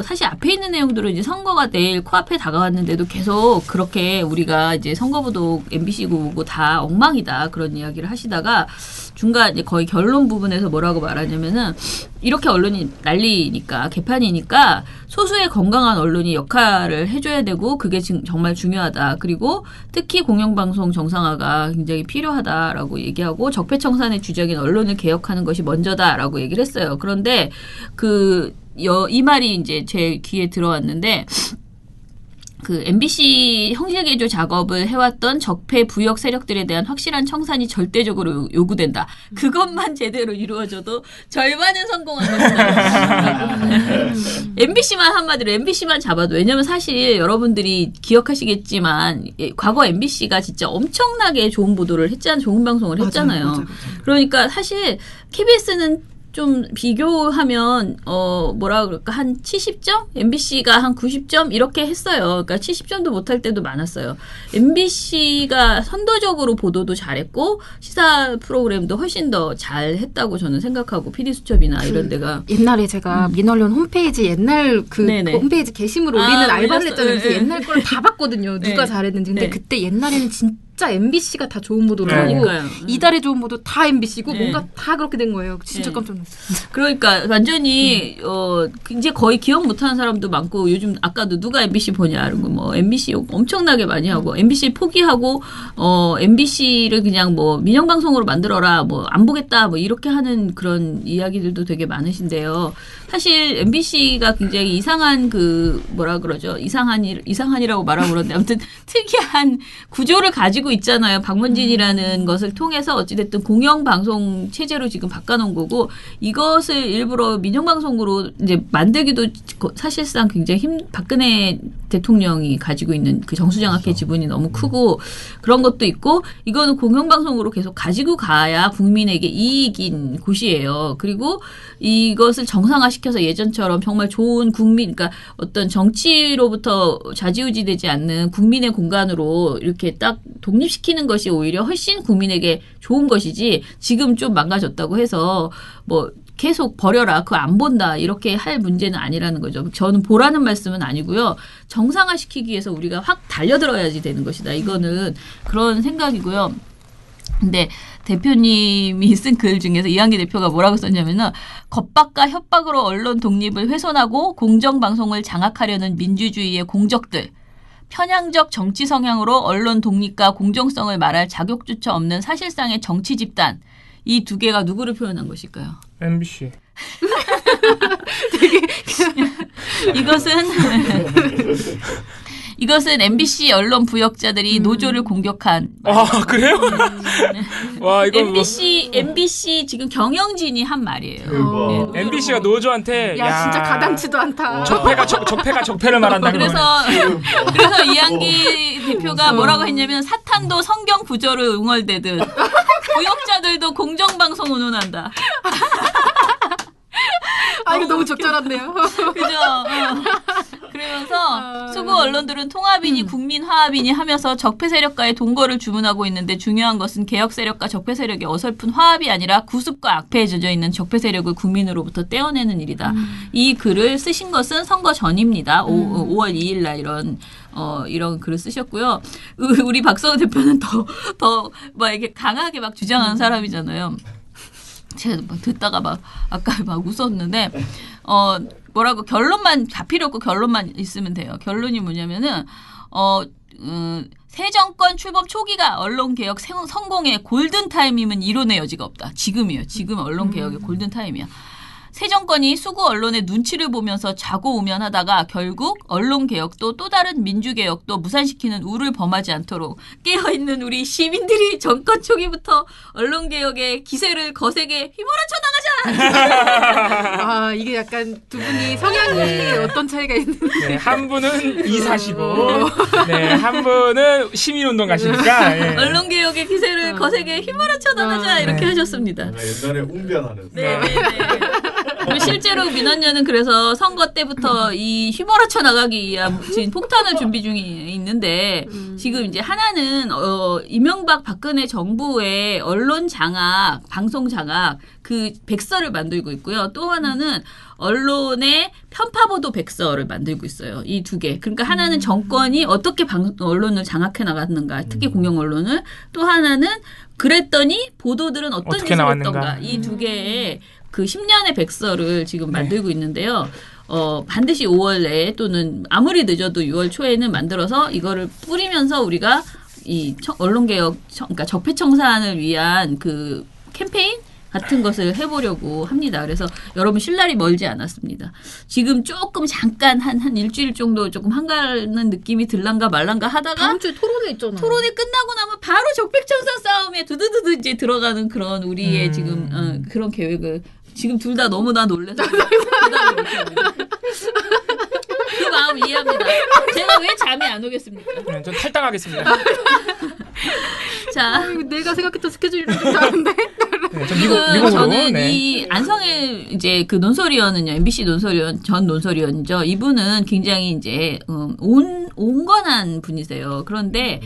사실 앞에 있는 내용들은 이제 선거가 내일 코앞에 다가왔는데도 계속 그렇게 우리가 이제 선거부도 MBC고 다 엉망이다 그런 이야기를 하시다가 중간 이제 거의 결론 부분에서 뭐라고 말하냐면은 이렇게 언론이 난리니까 개판이니까 소수의 건강한 언론이 역할을 해줘야 되고 그게 지금 정말 중요하다. 그리고 특히 공영방송 정상화가 굉장히 필요하다라고 얘기하고 적폐청산의 주적인 언론을 개혁하는 것이 먼저다라고 얘기를 했어요. 그런데 이 말이 이제 제 귀에 들어왔는데 그 MBC 형식개조 작업을 해왔던 적폐 부역 세력들에 대한 확실한 청산이 절대적으로 요구된다. 그것만 제대로 이루어져도 절반은 성공한 것이다. MBC만 한마디로 MBC만 잡아도 왜냐하면 사실 여러분들이 기억하시겠지만 과거 MBC가 진짜 엄청나게 좋은 보도를 했잖아요. 좋은 방송을 했잖아요. 맞아요. 그러니까 사실 KBS는 좀 비교하면 뭐라 그럴까 한 70점? MBC가 한 90점 이렇게 했어요. 그러니까 70점도 못할 때도 많았어요. MBC가 선도적으로 보도도 잘했고 시사 프로그램도 훨씬 더 잘했다고 저는 생각하고 PD수첩이나 이런 데가 옛날에 제가 민언론 홈페이지 옛날 그 홈페이지 게시물 올리는 알바를 했잖아요. 그래서 옛날 걸 다 봤거든요. 누가 잘했는지. 근데 그때 옛날에는 진짜 MBC가 다 좋은 보도를 하고 이달의 좋은 보도 다 MBC고 뭔가 다 그렇게 된 거예요. 진짜 깜짝 놀랐어요. 그러니까 완전히 이제 거의 기억 못하는 사람도 많고 요즘 아까도 누가 MBC 보냐 이런 거 뭐 MBC 욕 엄청나게 많이 하고 MBC 포기하고 MBC를 그냥 뭐 민영방송으로 만들어라 뭐 안 보겠다 뭐 이렇게 하는 그런 이야기들도 되게 많으신데요. 사실 MBC가 굉장히 이상한 그 뭐라 그러죠? 이상한이라고 말하고 그러는데 아무튼 특이한 구조를 가지고 있잖아요. 박문진이라는 것을 통해서 어찌됐든 공영방송 체제로 지금 바꿔놓은 거고 이것을 일부러 민영방송으로 이제 만들기도 사실상 굉장히 박근혜 대통령이 가지고 있는 그 정수장학회 지분이 너무 크고 그런 것도 있고 이거는 공영방송으로 계속 가지고 가야 국민에게 이익인 곳이에요. 그리고 이것을 정상화시켜서 예전처럼 정말 좋은 국민, 그러니까 어떤 정치로부터 좌지우지되지 않는 국민의 공간으로 이렇게 딱 독립시키는 것이 오히려 훨씬 국민에게 좋은 것이지 지금 좀 망가졌다고 해서 뭐 계속 버려라, 그거 안 본다 이렇게 할 문제는 아니라는 거죠. 저는 보라는 말씀은 아니고요. 정상화시키기 위해서 우리가 확 달려들어야지 되는 것이다. 이거는 그런 생각이고요. 근데 대표님이 쓴 글 중에서 이한기 대표가 뭐라고 썼냐면은 겁박과 협박으로 언론 독립을 훼손하고 공정방송을 장악하려는 민주주의의 공적들. 편향적 정치 성향으로 언론 독립과 공정성을 말할 자격조차 없는 사실상의 정치 집단. 이 두 개가 누구를 표현한 것일까요? MBC. 이것은 MBC 언론 부역자들이 노조를 공격한. 그래요? 와, 이거 MBC 지금 경영진이 한 말이에요. 네, MBC가 노조한테 야, 진짜 가당치도 않다. 적폐가 적폐를 말한다는 거예요. 그래서 이한기 대표가 뭐라고 했냐면 사탄도 성경 구절을 응월대듯 부역자들도 공정방송 운운한다. 이거 너무 적절한데요. 그죠? 그러면서 수구 언론들은 통합이니 국민 화합이니 하면서 적폐 세력과의 동거를 주문하고 있는데 중요한 것은 개혁 세력과 적폐 세력의 어설픈 화합이 아니라 구습과 악폐에 젖어 있는 적폐 세력을 국민으로부터 떼어내는 일이다. 이 글을 쓰신 것은 선거 전입니다. 5월 2일 날 이런 글을 쓰셨고요. 우리 박성호 대표는 더 막 이렇게 강하게 막 주장하는 사람이잖아요. 제가 막 듣다가 아까 웃었는데 뭐라고 결론만 다 필요 없고 결론만 있으면 돼요. 결론이 뭐냐면은 새 정권 출범 초기가 언론 개혁 성공의 골든 타임이면 이론의 여지가 없다. 지금이에요. 지금 언론 개혁의 골든 타임이야. 새 정권이 수구 언론의 눈치를 보면서 자고우면하다가 결국 언론개혁도 또 다른 민주개혁도 무산시키는 우를 범하지 않도록 깨어있는 우리 시민들이 정권 초기부터 언론개혁의 기세를 거세게 휘몰아쳐 나가자! 이게 약간 두 분이 성향이 어떤 차이가 있는지. 네, 한 분은 이사시고 네, 한 분은 시민운동 가시니까 네. 언론개혁의 기세를 거세게 휘몰아쳐 나가자 이렇게 하셨습니다. 옛날에 웅변하는 네. 실제로 민원연은 그래서 선거 때부터 이 휘몰아쳐 나가기 위한 지금 폭탄을 준비 중에 있는데 지금 이제 하나는 이명박 박근혜 정부의 언론 장악, 방송 장악 그 백서를 만들고 있고요. 또 하나는 언론의 편파보도 백서를 만들고 있어요. 이 두 개. 그러니까 하나는 정권이 어떻게 언론을 장악해 나갔는가, 특히 공영 언론을. 또 하나는 그랬더니 보도들은 어떤 짓을 했던가. 이 두 개의 그 10년의 백서를 지금 만들고 있는데요. 반드시 5월 내에 또는 아무리 늦어도 6월 초에는 만들어서 이거를 뿌리면서 우리가 이 언론개혁, 그러니까 적폐청산을 위한 그 캠페인 같은 것을 해보려고 합니다. 그래서 여러분 쉴 날이 멀지 않았습니다. 지금 조금 잠깐 한 일주일 정도 조금 한가하는 느낌이 들란가 말란가 하다가 다음 주에 토론회 있잖아요. 토론회 끝나고 나면 바로 적폐청산 싸움에 두두두두 이제 들어가는 그런 우리의 지금 그런 계획을 지금 둘 다 너무나 놀라서 대답을 못합니다. 그 마음 이해합니다. 제가 왜 잠이 안 오겠습니까? 네, 전 탈당하겠습니다. 자, 내가 생각했던 스케줄이랑 좀 다른데. 네, 미국으로. 저는 네. 이 안성일 이제 그 논설위원은요, MBC 논설위원 전 논설위원이죠. 이분은 굉장히 이제 온건한 분이세요. 그런데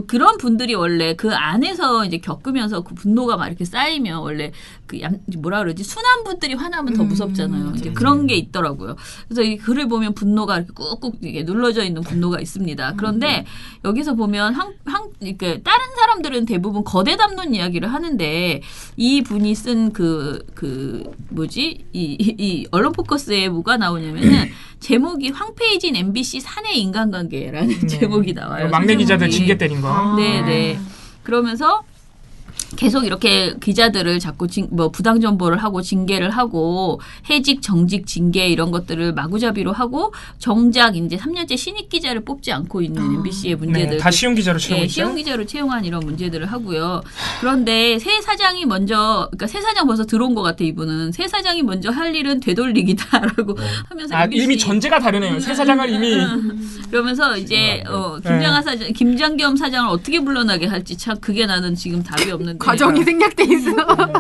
그런 분들이 원래 그 안에서 이제 겪으면서 그 분노가 막 이렇게 쌓이면 원래 그 뭐라 그러지 순한 분들이 화나면 더 무섭잖아요. 이제 그런 게 있더라고요. 그래서 이 글을 보면 분노가 이렇게 꾹꾹 이게 눌러져 있는 분노가 있습니다. 그런데 여기서 보면 이렇게 다른 사람들은 대부분 거대 담론 이야기를 하는데 이 분이 쓴 이 언론 포커스에 뭐가 나오냐면은 제목이 황폐해진 MBC 사내 인간관계라는 제목이 나와요. 막내 기자들 징계 때린 거. 네네. 그러면서 계속 이렇게 기자들을 자꾸 부당 정보를 하고 징계를 하고 해직, 정직, 징계 이런 것들을 마구잡이로 하고 정작 이제 3년째 신입 기자를 뽑지 않고 있는 MBC의 문제들. 네, 다 시용 기자로 채우고 있어요. 시용 기자로 채용한 이런 문제들을 하고요. 그런데 새 사장이 먼저, 그러니까 새 사장 벌써 들어온 것 같아 이분은. 새 사장이 먼저 할 일은 되돌리기다라고 하면서 MBC 이미 전제가 다르네요. 새 사장을 이미 그러면서 이제 김장겸 사장을 어떻게 물러나게 할지 참 그게 나는 지금 답이 없는데. 과정이 생략돼 있어.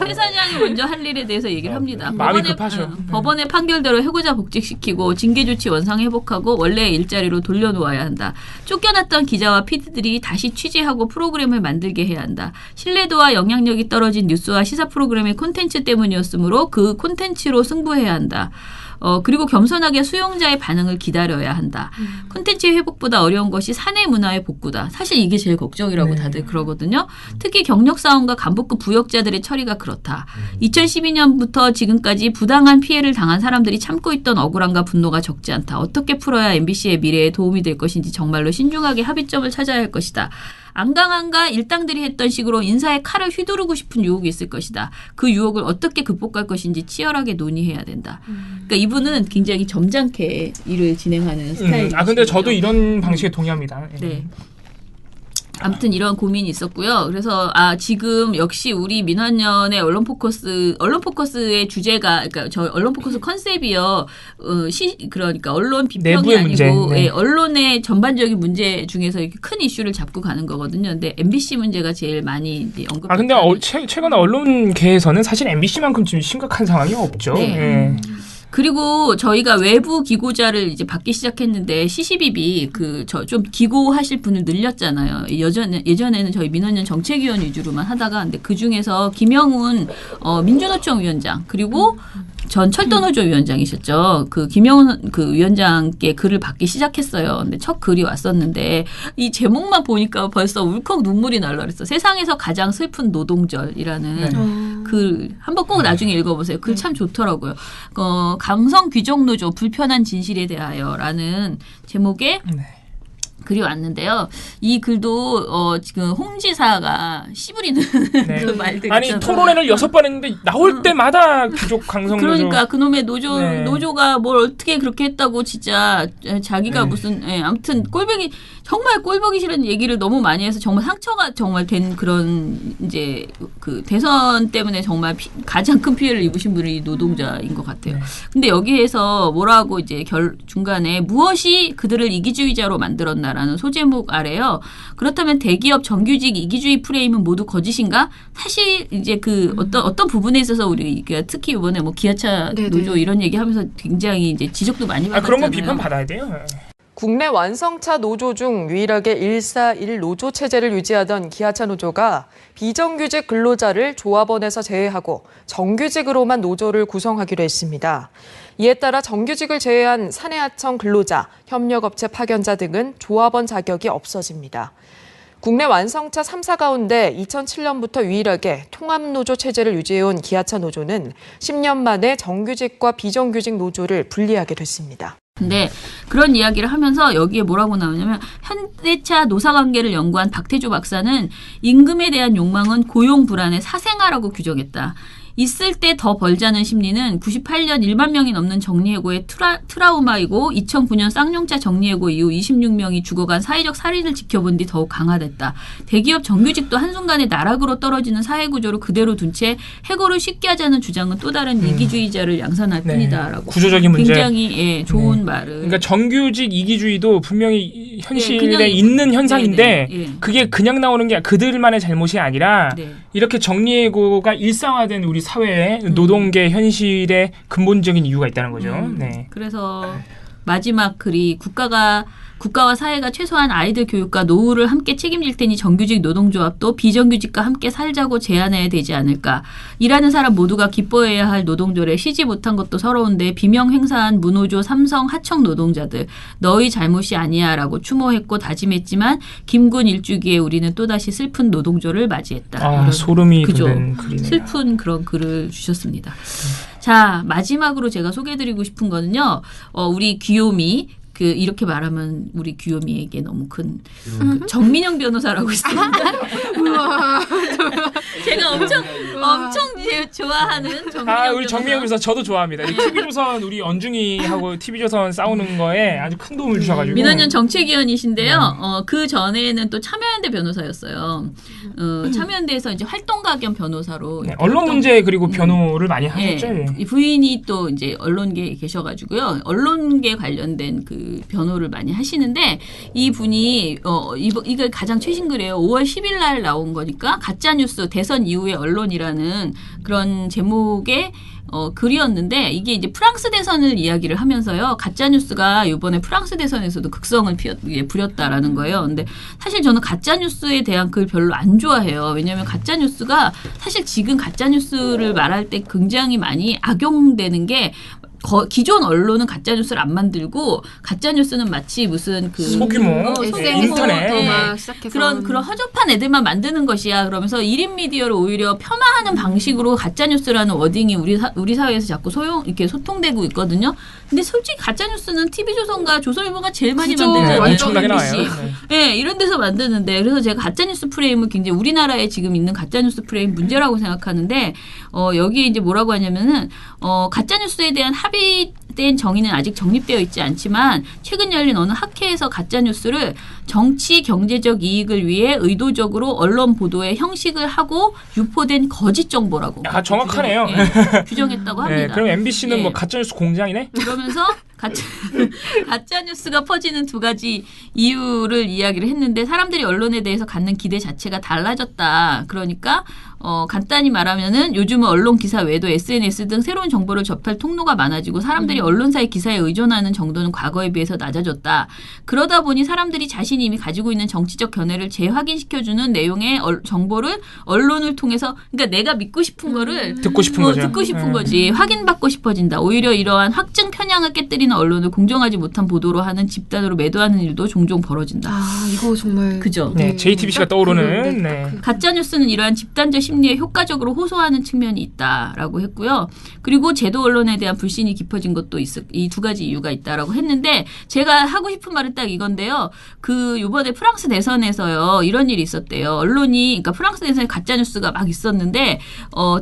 새 사장이 먼저 할 일에 대해서 얘기를 합니다. 마음이 급하죠. 법원의 판결대로 해고자 복직시키고 징계 조치 원상 회복하고 원래의 일자리로 돌려놓아야 한다. 쫓겨났던 기자와 PD들이 다시 취재하고 프로그램을 만들게 해야 한다. 신뢰도와 영향력이 떨어진 뉴스와 시사 프로그램의 콘텐츠 때문이었으므로 그 콘텐츠로 승부해야 한다. 그리고 겸손하게 수용자의 반응을 기다려야 한다. 콘텐츠 회복보다 어려운 것이 사내 문화의 복구다. 사실 이게 제일 걱정이라고 다들 그러거든요. 특히 경력사원과 간부급 부역자들의 처리가 그렇다. 2012년부터 지금까지 부당한 피해를 당한 사람들이 참고 있던 억울함과 분노가 적지 않다. 어떻게 풀어야 MBC의 미래에 도움이 될 것인지 정말로 신중하게 합의점을 찾아야 할 것이다. 안강한가 일당들이 했던 식으로 인사에 칼을 휘두르고 싶은 유혹이 있을 것이다. 그 유혹을 어떻게 극복할 것인지 치열하게 논의해야 된다. 그러니까 이분은 굉장히 점잖게 일을 진행하는 스타일이죠. 근데 저도 이런 방식에 동의합니다. 네. 아무튼 이런 고민이 있었고요. 그래서 지금 역시 우리 민원연의 언론 포커스의 주제가 그러니까 저 언론 포커스 컨셉이요. 그러니까 언론 비평이 아니고 문제. 네. 예, 언론의 전반적인 문제 중에서 이렇게 큰 이슈를 잡고 가는 거거든요. 근데 MBC 문제가 제일 많이 언급. 근데 최근에 언론계에서는 사실 MBC만큼 좀 심각한 상황이 없죠. 네. 그리고 저희가 외부 기고자를 이제 받기 시작했는데 CCBB 좀 기고하실 분을 늘렸잖아요. 예전에는 저희 민원연 정책위원 위주로만 하다가 근데 그 중에서 김영훈 민주노총 위원장 그리고 전 철도노조 위원장이셨죠. 그 김영훈 그 위원장께 글을 받기 시작했어요. 근데 첫 글이 왔었는데 이 제목만 보니까 벌써 울컥 눈물이 날라 그랬어. 세상에서 가장 슬픈 노동절이라는 글 한번 꼭 나중에 읽어보세요. 글 참 좋더라고요. 강성 귀족노조 불편한 진실에 대하여라는 제목의 글이 왔는데요. 이 글도 지금 홍 지사가 씨부리는 그 말들 아니 있잖아요. 토론회를 6번 했는데 나올 때마다 귀족 강성 그러니까 그놈의 노조가 뭘 어떻게 그렇게 했다고 진짜 자기가 무슨 아무튼 정말 꼴보기 싫은 얘기를 너무 많이 해서 정말 상처가 정말 된 그런 이제 그 대선 때문에 정말 가장 큰 피해를 입으신 분이 노동자인 것 같아요. 근데 여기에서 뭐라고 이제 중간에 무엇이 그들을 이기주의자로 만들었나 된다라는 소제목 아래요. 그렇다면 대기업 정규직 이기주의 프레임은 모두 거짓인가? 사실 이제 그 어떤 부분에 있어서 우리 특히 이번에 뭐 기아차 노조 이런 얘기하면서 굉장히 이제 지적도 많이 받았잖아요. 그런 건 비판 받아야 돼요. 국내 완성차 노조 중 유일하게 141 노조 체제를 유지하던 기아차 노조가 비정규직 근로자를 조합원에서 제외하고 정규직으로만 노조를 구성하기로 했습니다. 이에 따라 정규직을 제외한 사내하청 근로자, 협력업체 파견자 등은 조합원 자격이 없어집니다. 국내 완성차 3사 가운데 2007년부터 유일하게 통합노조 체제를 유지해온 기아차 노조는 10년 만에 정규직과 비정규직 노조를 분리하게 됐습니다. 근데 그런 이야기를 하면서 여기에 뭐라고 나오냐면 현대차 노사관계를 연구한 박태조 박사는 임금에 대한 욕망은 고용 불안의 사생아라고 규정했다. 있을 때 더 벌자는 심리는 98년 1만 명이 넘는 정리해고의 트라우마이고 2009년 쌍용차 정리해고 이후 26명이 죽어간 사회적 살인을 지켜본 뒤 더욱 강화됐다. 대기업 정규직도 한순간에 나락으로 떨어지는 사회구조로 그대로 둔 채 해고를 쉽게 하자는 주장은 또 다른 이기주의자를 양산할 뿐이다라고. 구조적인 문제. 굉장히 좋은 말을. 그러니까 정규직 이기주의도 분명히 현실에 있는 현상인데 그게 그냥 나오는 게 그들만의 잘못이 아니라 이렇게 정리해고가 일상화된 우리 사회의 노동계 현실의 근본적인 이유가 있다는 거죠. 그래서 마지막 글이 국가와 사회가 최소한 아이들 교육과 노후를 함께 책임질 테니 정규직 노동조합도 비정규직과 함께 살자고 제안해야 되지 않을까. 일하는 사람 모두가 기뻐해야 할 노동조례 쉬지 못한 것도 서러운데 비명 행사한 무노조 삼성 하청 노동자들 너희 잘못이 아니야 라고 추모했고 다짐했지만 김군 일주기에 우리는 또다시 슬픈 노동조를 맞이했다. 소름이 돋는 글이네요. 슬픈 그런 글을 주셨습니다. 자, 마지막으로 제가 소개해드리고 싶은 거는요. 우리 귀요미 이렇게 말하면 우리 귀요미에게 너무 큰 정민영 변호사라고 있습니다. 우와. 제가 엄청 좋아하는 정민영 변호사. 우리 정민영 변호사 저도 좋아합니다. TV조선 우리 언중이하고 TV조선 싸우는 거에 아주 큰 도움을 주셔가지고. 민원연 정책위원이신데요. 그 전에는 또 참여연대 변호사였어요. 참여연대에서 이제 활동가 겸 변호사로 언론 문제 그리고 변호를 많이 하셨죠. 이 부인이 또 이제 언론계에 계셔가지고요. 언론계 관련된 그 변호를 많이 하시는데 이 분이 이거 가장 최신 글이에요. 5월 10일 날 나온 거니까 가짜뉴스 대선 이후의 언론이라는 그런 제목의 글이었는데 이게 이제 프랑스 대선을 이야기를 하면서요. 가짜뉴스가 이번에 프랑스 대선에서도 극성을 부렸다라는 거예요. 근데 사실 저는 가짜뉴스에 대한 글 별로 안 좋아해요. 왜냐하면 가짜뉴스가 사실 지금 가짜뉴스를 말할 때 굉장히 많이 악용되는 게 기존 언론은 가짜 뉴스를 안 만들고 가짜 뉴스는 마치 무슨 소규모 인터넷 그런 허접한 애들만 만드는 것이야. 그러면서 1인 미디어를 오히려 폄하하는 방식으로 가짜 뉴스라는 워딩이 우리 사회에서 자꾸 이렇게 소통되고 있거든요. 근데 솔직히 가짜 뉴스는 TV조선과 조선일보가 제일 많이 만들잖아요. 엄청나게 나와요. 이런 데서 만드는데 그래서 제가 가짜 뉴스 프레임을 굉장히 우리나라에 지금 있는 가짜 뉴스 프레임 문제라고 생각하는데 여기에 이제 뭐라고 하냐면은 가짜 뉴스에 대한 합의된 정의는 아직 정립되어 있지 않지만 최근 열린 어느 학회에서 가짜뉴스를 정치 경제적 이익을 위해 의도적으로 언론 보도에 형식을 하고 유포된 거짓 정보라고 정확하네요. 규정했다고 합니다. 그럼 MBC는 뭐 가짜뉴스 공장이네? 그러면서 가짜뉴스가 퍼지는 두 가지 이유를 이야기를 했는데 사람들이 언론에 대해서 갖는 기대 자체가 달라졌다. 그러니까 간단히 말하면은 요즘은 언론 기사 외에도 SNS 등 새로운 정보를 접할 통로가 많아지고 사람들이 언론사의 기사에 의존하는 정도는 과거에 비해서 낮아졌다. 그러다 보니 사람들이 자신이 이미 가지고 있는 정치적 견해를 재확인시켜주는 내용의 정보를 언론을 통해서 그러니까 내가 믿고 싶은 거를 듣고 싶은 거죠. 듣고 싶은 거지. 확인받고 싶어진다. 오히려 이러한 확증 편향을 깨뜨리는 언론을 공정하지 못한 보도로 하는 집단으로 매도하는 일도 종종 벌어진다. 이거 정말 그죠. JTBC가 떠오르는 가짜뉴스는 이러한 집단적 심리에 효과적으로 호소하는 측면이 있다라고 했고요. 그리고 제도 언론에 대한 불신이 깊어진 것도 이 두 가지 이유가 있다라고 했는데 제가 하고 싶은 말은 딱 이건데요. 이번에 프랑스 대선에서요. 이런 일이 있었대요. 그러니까 프랑스 대선에 가짜뉴스가 막 있었는데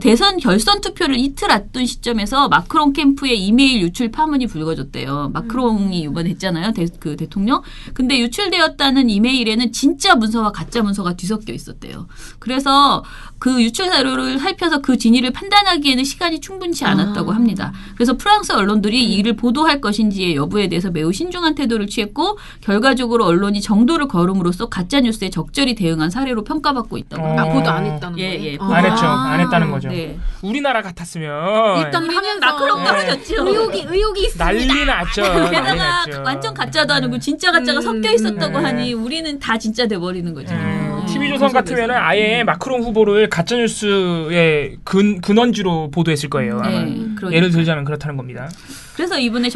대선 결선 투표를 이틀 앞둔 시점에서 마크롱 캠프의 이메일 유출 파문이 불거졌대요. 마크롱이 이번에 했잖아요. 그 대통령. 근데 유출되었다는 이메일에는 진짜 문서와 가짜 문서가 뒤섞여 있었대요. 그래서 그 그 유출 자료를 살펴서 그 진위를 판단하기에는 시간이 충분치 않았다고 합니다. 그래서 프랑스 언론들이 이를 보도할 것인지의 여부에 대해서 매우 신중한 태도를 취했고 결과적으로 언론이 정도를 걸음으로써 가짜 뉴스에 적절히 대응한 사례로 평가받고 있다고 합니다. 보도 안 했다는 거예요? 예. 안 했죠. 안 했다는 거죠. 네. 우리나라 같았으면 일단 하면서 마크롱 떨어졌죠. 의혹이 있습니다. 난리 났죠. 난리 게다가 났죠. 완전 가짜도 아니고 진짜 가짜가 섞여 있었다고 하니 우리는 다 진짜 돼버리는 거지. TV조선 같으면은 아예 마크롱 후보를 가짜 뉴스의 근원지로 보도했을 거예요. 아마. 그러니까. 예를 들자면 그렇다는 겁니다. 그래서 이번에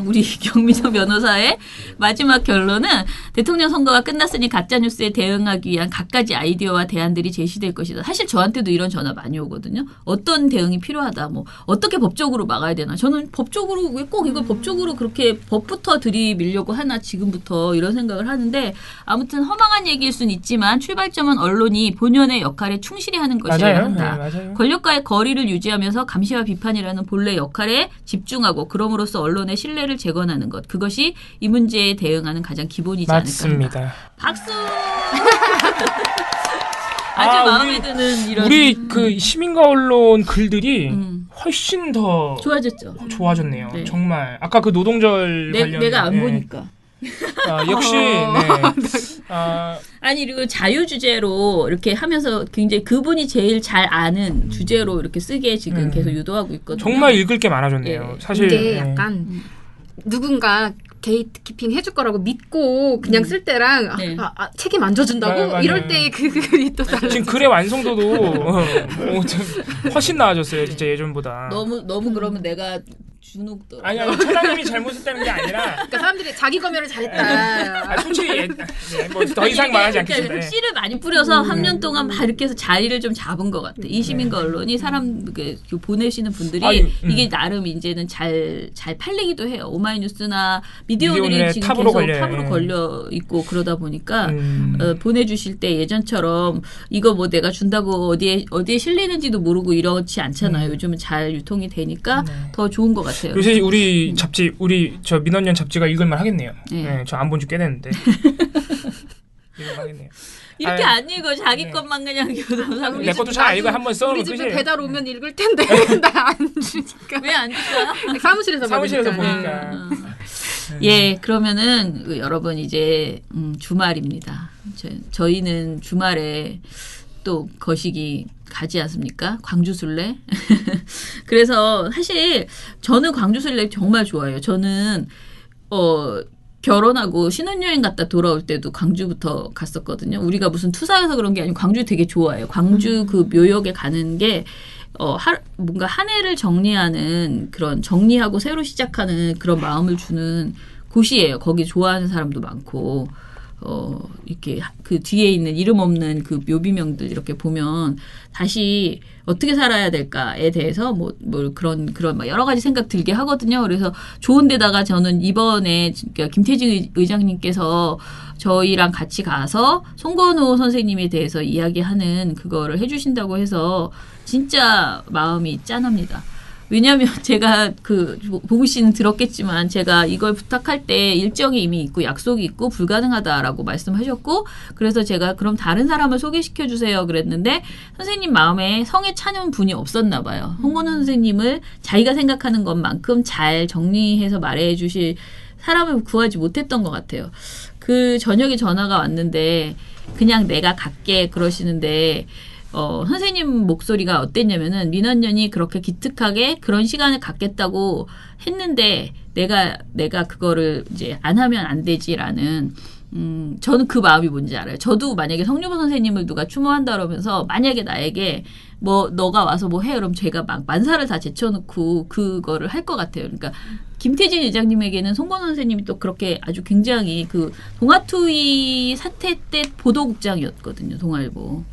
우리 경민정 변호사의 마지막 결론은 대통령 선거가 끝났으니 가짜뉴스에 대응하기 위한 갖가지 아이디어와 대안들이 제시될 것이다. 사실 저한테도 이런 전화 많이 오거든요. 어떤 대응이 필요하다. 뭐 어떻게 법적으로 막아야 되나. 저는 법적으로 왜 꼭 이걸 법적으로 그렇게 법부터 들이밀려고 하나 지금부터 이런 생각을 하는데 아무튼 허망한 얘기일 수는 있지만 출발점은 언론이 본연의 역할에 충실히 하는 것이어야 한다. 맞아요. 권력과의 거리를 유지하면서 감시와 비판이라는 본래 역할에 집중하고 그럼으로써 언론의 신뢰를 재건하는 것. 그것이 이 문제에 대응하는 가장 기본이지 맞습니다. 않을까. 박수! 아주 마음에 드는 이런. 우리 그 시민과 언론 글들이 훨씬 더 좋아졌네요. 네. 정말. 아까 그 노동절 관련. 내가 안 보니까. 역시 아니 그리고 자유 주제로 이렇게 하면서 굉장히 그분이 제일 잘 아는 주제로 이렇게 쓰게 지금 계속 유도하고 있거든요. 정말 읽을 게 많아졌네요. 사실 이게 약간 누군가 게이트키핑 해줄 거라고 믿고 그냥 쓸 때랑 책임 안 져준다고 맞아요. 이럴 때 그 글이 또 달라져. 지금 글의 완성도도 훨씬 나아졌어요. 진짜 예전보다. 너무 그러면 내가 주눅도. 아니 차장님이 잘못했다는 게 아니라. 그러니까 사람들이 자기 검열을 잘했다. 솔직히 뭐 더 이상 말하지 않겠습니다. 그러니까 씨를 많이 뿌려서 3년 동안 막 이렇게 해서 자리를 좀 잡은 것 같아. 이 시민과 언론이 사람 보내시는 분들이 이게 나름 이제는 잘 팔리기도 해요. 오마이뉴스나 미디어오늘이 지금 탑으로 계속 탑으로 걸려 있고 그러다 보니까 보내주실 때 예전처럼 이거 뭐 내가 준다고 어디에 실리는지도 모르고 이렇지 않잖아요. 요즘은 잘 유통이 되니까 더 좋은 것 같아요. 요새 우리 잡지, 저 민원연 잡지가 읽을만 하겠네요. 네. 저 안 본 지 꽤 됐는데. 읽을만 하겠네요. 이렇게 안 읽어. 자기 것만 그냥 교도상. 내 것도 잘 안 읽어. 한번 써놓으면 우리 집에 끝이에요. 배달 오면 읽을 텐데 나 안 주니까. 왜 안 줄까? 사무실에서 보니까. 예, 그러면은 여러분 이제 주말입니다. 저희는 주말에 또 거시기 가지 않습니까? 광주술래? 그래서 사실 저는 광주술래 정말 좋아해요. 저는 결혼하고 신혼여행 갔다 돌아올 때도 광주부터 갔었거든요. 우리가 무슨 투사여서 그런 게 아니고 광주 되게 좋아해요. 광주 그 묘역에 가는 게 뭔가 한 해를 정리하는 그런 정리하고 새로 시작하는 그런 마음을 주는 곳이에요. 거기 좋아하는 사람도 많고 이렇게 그 뒤에 있는 이름 없는 그 묘비명들 이렇게 보면 다시 어떻게 살아야 될까에 대해서 뭐 그런 막 여러 가지 생각 들게 하거든요. 그래서 좋은 데다가 저는 이번에 김태진 의장님께서 저희랑 같이 가서 송건호 선생님에 대해서 이야기하는 그거를 해주신다고 해서 진짜 마음이 짠합니다. 왜냐하면 제가 보구 씨는 들었겠지만 제가 이걸 부탁할 때 일정이 이미 있고 약속이 있고 불가능하다라고 말씀하셨고 그래서 제가 그럼 다른 사람을 소개시켜 주세요 그랬는데 선생님 마음에 성에 차는 분이 없었나 봐요. 홍건호 선생님을 자기가 생각하는 것만큼 잘 정리해서 말해 주실 사람을 구하지 못했던 것 같아요. 그 저녁에 전화가 왔는데 그냥 내가 갈게 그러시는데 선생님 목소리가 어땠냐면은 민원연이 그렇게 기특하게 그런 시간을 갖겠다고 했는데 내가 그거를 이제 안 하면 안 되지라는 저는 그 마음이 뭔지 알아요. 저도 만약에 성유보 선생님을 누가 추모한다 그러면서 만약에 나에게 뭐 너가 와서 뭐 해 그럼 제가 막 만사를 다 제쳐놓고 그거를 할 것 같아요. 그러니까 김태진 의장님에게는 송건호 선생님이 또 그렇게 아주 굉장히 그 동아투이 사태 때 보도국장이었거든요. 동아일보.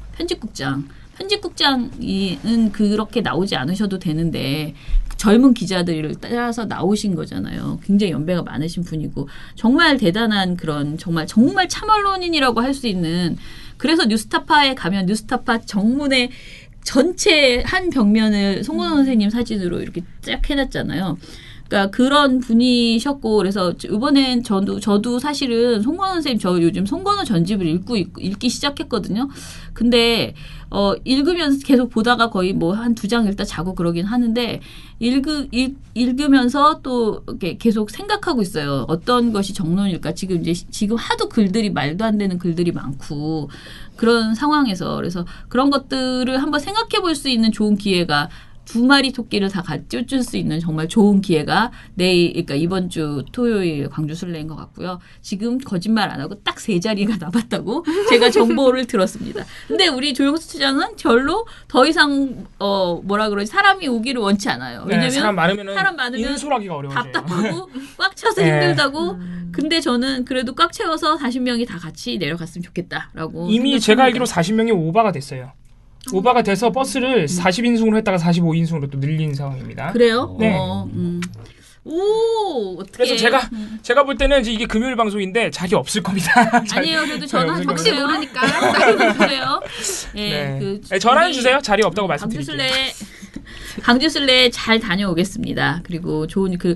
편집국장은 그렇게 나오지 않으셔도 되는데 젊은 기자들을 따라서 나오신 거잖아요. 굉장히 연배가 많으신 분이고 정말 대단한 그런 정말 참언론인이라고 할 수 있는 그래서 뉴스타파에 가면 뉴스타파 정문에 전체 한 벽면을 송건호 선생님 사진으로 이렇게 쫙 해놨잖아요. 그러니까 그런 분이셨고 그래서 이번엔 저도 사실은 송건호 선생님 저 요즘 송건호 전집을 읽기 시작했거든요. 근데 읽으면서 계속 보다가 거의 뭐 한 2장 읽다 자고 그러긴 하는데 읽으면서 또 이렇게 계속 생각하고 있어요. 어떤 것이 정론일까? 지금 하도 글들이 말도 안 되는 글들이 많고 그런 상황에서 그래서 그런 것들을 한번 생각해 볼 수 있는 좋은 기회가 2마리 토끼를 다 쫓을 수 있는 정말 좋은 기회가 그러니까 이번 주 토요일 광주 순례인 것 같고요. 지금 거짓말 안 하고 딱 3자리가 남았다고 제가 정보를 들었습니다. 근데 우리 조영수 추장은 별로 더 이상 뭐라 그러지 사람이 오기를 원치 않아요. 왜냐면 사람 많으면 인솔하기가 어려워져요. 답답하고 꽉 차서 힘들다고. 근데 저는 그래도 꽉 채워서 40명이 다 같이 내려갔으면 좋겠다라고. 이미 제가 알기로 40명이 오바가 됐어요. 오바가 돼서 버스를 40인승으로 했다가 45인승으로 또 늘린 상황입니다. 그래요? 네. 오, 어떻게? 그래서 제가 볼 때는 이제 이게 금요일 방송인데 자리 없을 겁니다. 아니에요. 그래도 전화 혹시 모르니까 주세요. 네. 전화는 주세요. 자리 없다고 말씀드릴게요. 광주 순례 잘 다녀오겠습니다. 그리고 좋은 그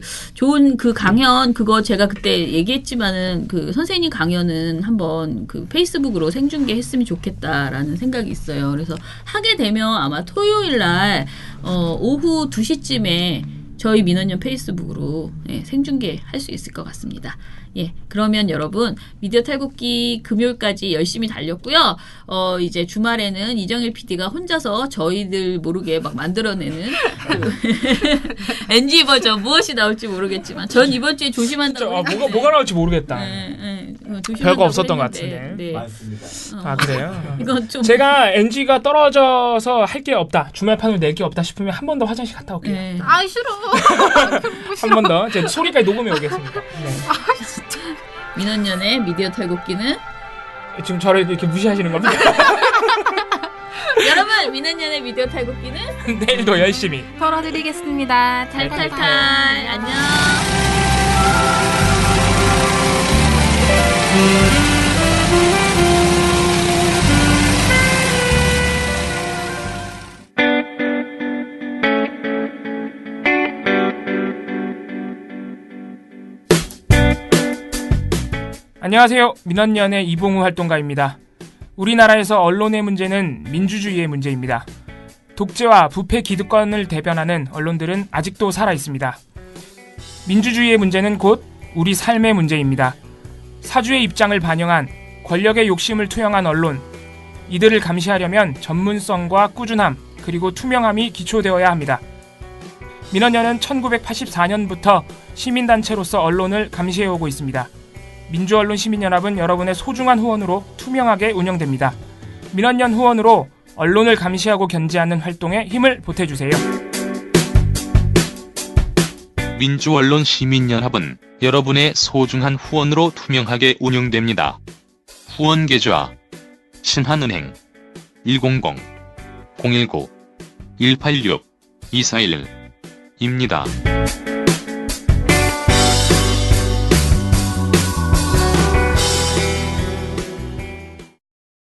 강연 그거 제가 그때 얘기했지만은 그 선생님 강연은 한번 그 페이스북으로 생중계 했으면 좋겠다라는 생각이 있어요. 그래서 하게 되면 아마 토요일 날 오후 2시쯤에 저희 민원연 페이스북으로 생중계 할 수 있을 것 같습니다. 예, 그러면 여러분 미디어 탈곡기 금요일까지 열심히 달렸고요. 이제 주말에는 이정일 PD가 혼자서 저희들 모르게 막 만들어내는 NG 버전 무엇이 나올지 모르겠지만 전 이번 주에 조심한다고. 뭐가 나올지 모르겠다. 별거 없었던 것 같은데. 네. 많습니다. 그래요? 이건 좀 제가 NG가 떨어져서 할 게 없다. 주말판을 낼 게 없다 싶으면 한 번 더 화장실 갔다 올게요. 네. 아 싫어. 한 번 더. 제 소리까지 녹음해 오겠습니다. 네. 민원연의 미디어 탈곡기는 지금 저를 이렇게 무시하시는 겁니다. 여러분 민원연의 미디어 탈곡기는 내일도 열심히 털어드리겠습니다. 탈탈탈 안녕. 안녕하세요. 민원연의 이봉우 활동가입니다. 우리나라에서 언론의 문제는 민주주의의 문제입니다. 독재와 부패 기득권을 대변하는 언론들은 아직도 살아있습니다. 민주주의의 문제는 곧 우리 삶의 문제입니다. 사주의 입장을 반영한 권력의 욕심을 투영한 언론, 이들을 감시하려면 전문성과 꾸준함 그리고 투명함이 기초되어야 합니다. 민원연은 1984년부터 시민단체로서 언론을 감시해오고 있습니다. 민주언론 시민연합은 여러분의 소중한 후원으로 투명하게 운영됩니다. 민원연 후원으로 언론을 감시하고 견제하는 활동에 힘을 보태주세요. 민주언론 시민연합은 여러분의 소중한 후원으로 투명하게 운영됩니다. 후원 계좌 신한은행 100-019-186-241입니다.